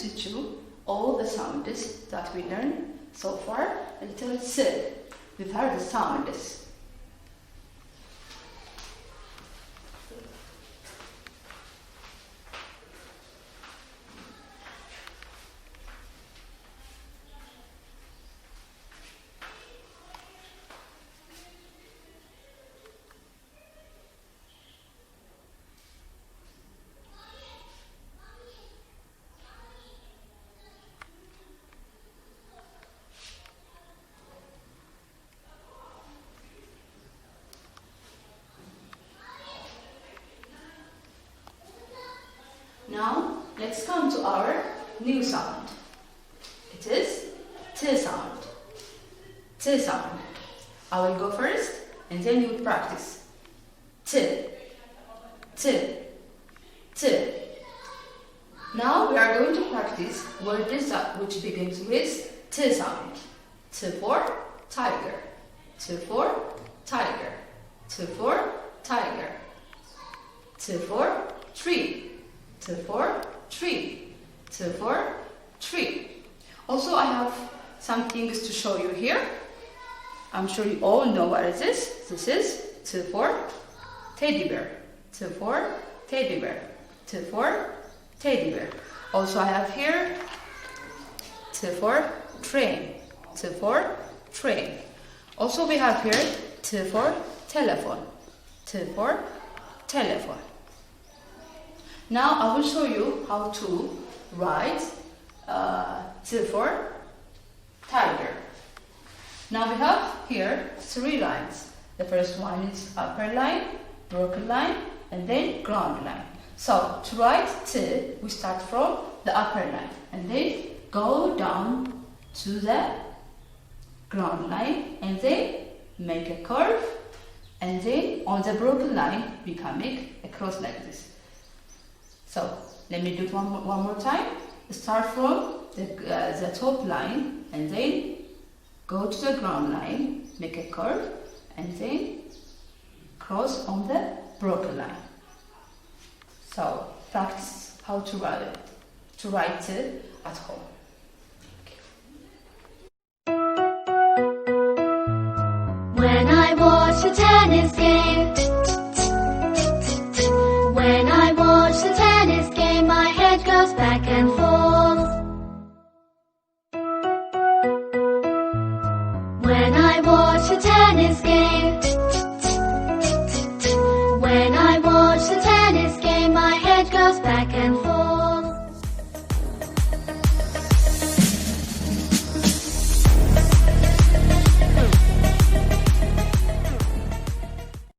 teach you all the sounds that we learned so far until C. We've heard the sounds. Now, let's come to our new sound. It is T sound. T sound. I will go first and then you practice. T, T, T. Now we are going to practice words which begins with T sound. T for tiger. T for tiger. T for tiger. T for tree. T for tree. T for tree. Also, I have some things to show you here. I'm sure you all know what it is. This is T for teddy bear. T for teddy bear. T for teddy bear. Also, I have here T for train. T for train. Also, we have here T for telephone. T for telephone. Now I will show you how to write T for tiger. Now we have here 3 lines. The first one is upper line, broken line, and then ground line. So to write T, we start from the upper line and then go down to the ground line and then make a curve, and then on the broken line we can make a cross like this. So let me do it one more time. Start from the top line and then go to the ground line, make a curve, and then cross on the broken line. So practice how to write it at home. When I watch the tennis game, when I watch the tennis game, my head goes back and forth. When I watch the tennis game,